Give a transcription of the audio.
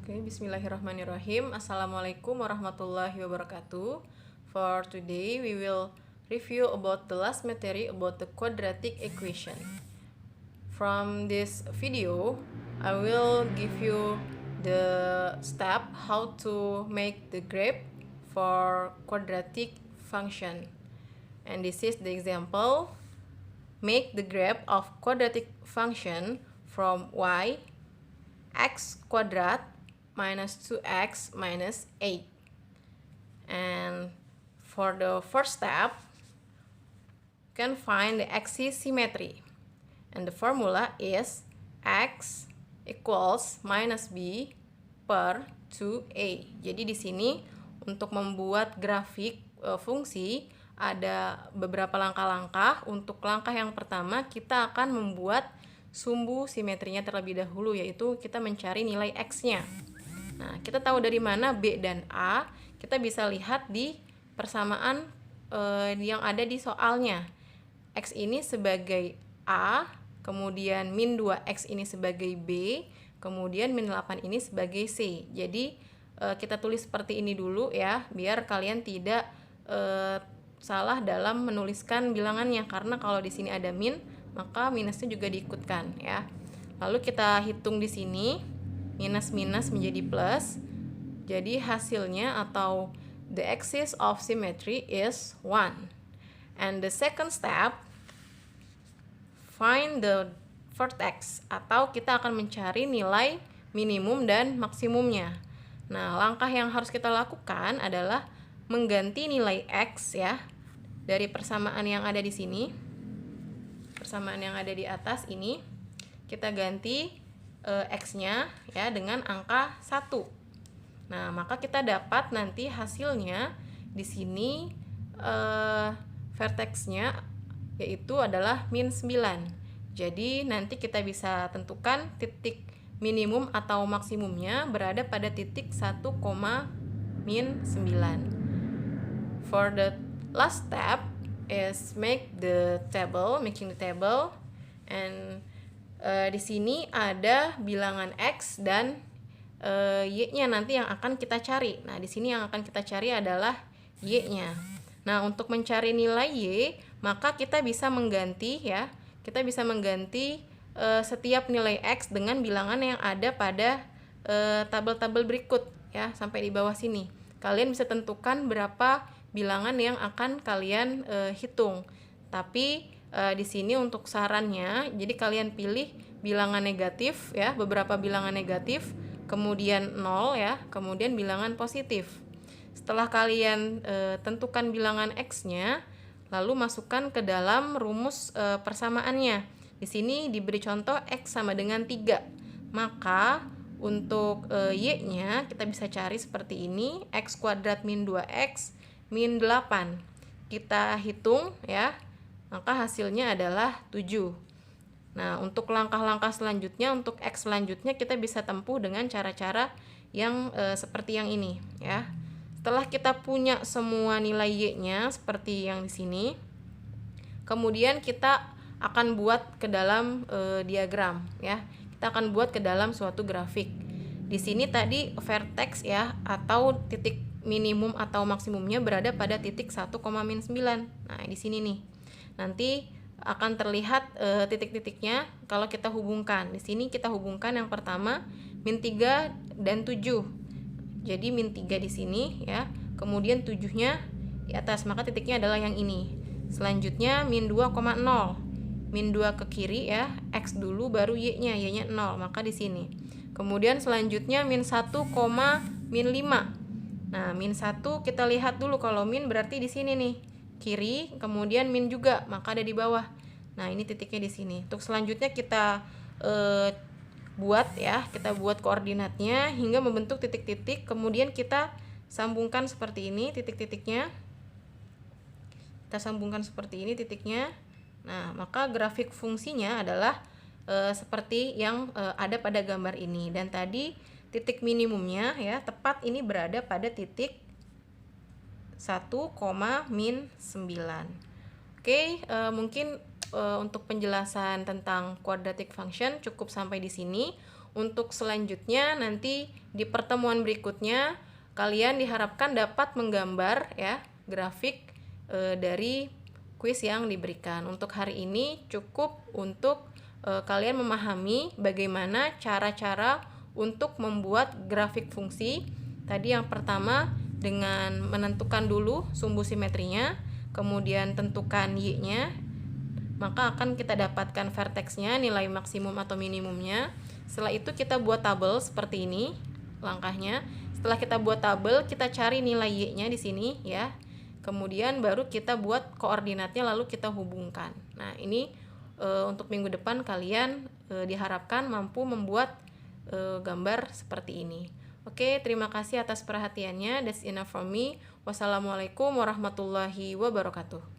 Okay, bismillahirrahmanirrahim. Assalamualaikum warahmatullahi wabarakatuh. For today, we will review about the last material about the quadratic equation. From this video, I will give you the step how to make the graph for quadratic function. And this is the example. Make the graph of quadratic function from y x squared minus 2x minus 8. And for the first step, you can find the axis symmetry. And the formula is x equals minus b per 2a. Jadi di sini untuk membuat grafik fungsi ada beberapa langkah-langkah. Untuk langkah yang pertama, kita akan membuat sumbu simetrinya terlebih dahulu, yaitu kita mencari nilai x-nya. Nah, kita tahu dari mana B dan A, kita bisa lihat di persamaan yang ada di soalnya. X ini sebagai A, kemudian min 2X ini sebagai B, kemudian min 8 ini sebagai C. Jadi, kita tulis seperti ini dulu ya, biar kalian tidak salah dalam menuliskan bilangannya. Karena kalau di sini ada min, maka minusnya juga diikutkan ya. Lalu kita hitung di sini. Minus-minus menjadi plus. Jadi hasilnya atau the axis of symmetry is 1. And the second step, find the vertex, atau kita akan mencari nilai minimum dan maksimumnya. Nah, langkah yang harus kita lakukan adalah mengganti nilai x ya dari persamaan yang ada di sini. Persamaan yang ada di atas ini kita ganti x-nya ya dengan angka 1. Nah, maka kita dapat nanti hasilnya di sini vertexnya yaitu adalah min 9. Jadi nanti kita bisa tentukan titik minimum atau maksimumnya berada pada titik 1, min 9. For the last step is making the table, and di sini ada bilangan x dan y-nya nanti yang akan kita cari. Nah, di sini yang akan kita cari adalah y-nya. Nah, untuk mencari nilai y, maka kita bisa mengganti ya. Kita bisa mengganti setiap nilai x dengan bilangan yang ada pada tabel-tabel berikut ya, sampai di bawah sini. Kalian bisa tentukan berapa bilangan yang akan kalian hitung. Tapi di sini untuk sarannya, jadi kalian pilih bilangan negatif ya, beberapa bilangan negatif, kemudian 0 ya, kemudian bilangan positif. Setelah kalian tentukan bilangan x-nya, lalu masukkan ke dalam rumus persamaannya. Di sini diberi contoh x sama dengan 3. Maka untuk y-nya kita bisa cari seperti ini, x kuadrat min 2x min 8. Kita hitung ya, maka hasilnya adalah 7. Nah, untuk langkah-langkah selanjutnya, untuk x selanjutnya kita bisa tempuh dengan cara-cara yang seperti yang ini ya. Setelah kita punya semua nilai y-nya seperti yang di sini, kemudian kita akan buat ke dalam diagram ya. Kita akan buat ke dalam suatu grafik. Di sini tadi vertex ya, atau titik minimum atau maksimumnya berada pada titik 1, min 9. Nah, di sini nih. Nanti akan terlihat titik-titiknya kalau kita hubungkan. Di sini kita hubungkan yang pertama min 3 dan 7. Jadi min 3 di sini ya. Kemudian 7-nya di atas, maka titiknya adalah yang ini. Selanjutnya min 2,0. Min 2 ke kiri ya, x dulu baru y-nya, y-nya 0, maka di sini. Kemudian selanjutnya min 1, min 5. Nah, min 1 kita lihat dulu, kalau min berarti di sini nih. Kiri, kemudian min juga, maka ada di bawah. Nah, ini titiknya di sini. Untuk selanjutnya kita buat ya, kita buat koordinatnya hingga membentuk titik-titik, kemudian kita sambungkan seperti ini titik-titiknya. Kita sambungkan seperti ini titiknya. Nah, maka grafik fungsinya adalah seperti yang ada pada gambar ini. Dan tadi titik minimumnya ya, tepat ini berada pada titik 1, min 9. Oke, mungkin untuk penjelasan tentang quadratic function cukup sampai di sini. Untuk selanjutnya nanti di pertemuan berikutnya kalian diharapkan dapat menggambar ya grafik dari kuis yang diberikan. Untuk hari ini cukup untuk kalian memahami bagaimana cara-cara untuk membuat grafik fungsi. Tadi yang pertama dengan menentukan dulu sumbu simetrinya, kemudian tentukan y-nya, maka akan kita dapatkan vertexnya, nilai maksimum atau minimumnya. Setelah itu kita buat tabel seperti ini langkahnya. Setelah kita buat tabel, kita cari nilai y-nya di sini ya. Kemudian baru kita buat koordinatnya lalu kita hubungkan. Nah, ini untuk minggu depan kalian diharapkan mampu membuat gambar seperti ini. Oke, terima kasih atas perhatiannya. That's enough from me. Wassalamualaikum warahmatullahi wabarakatuh.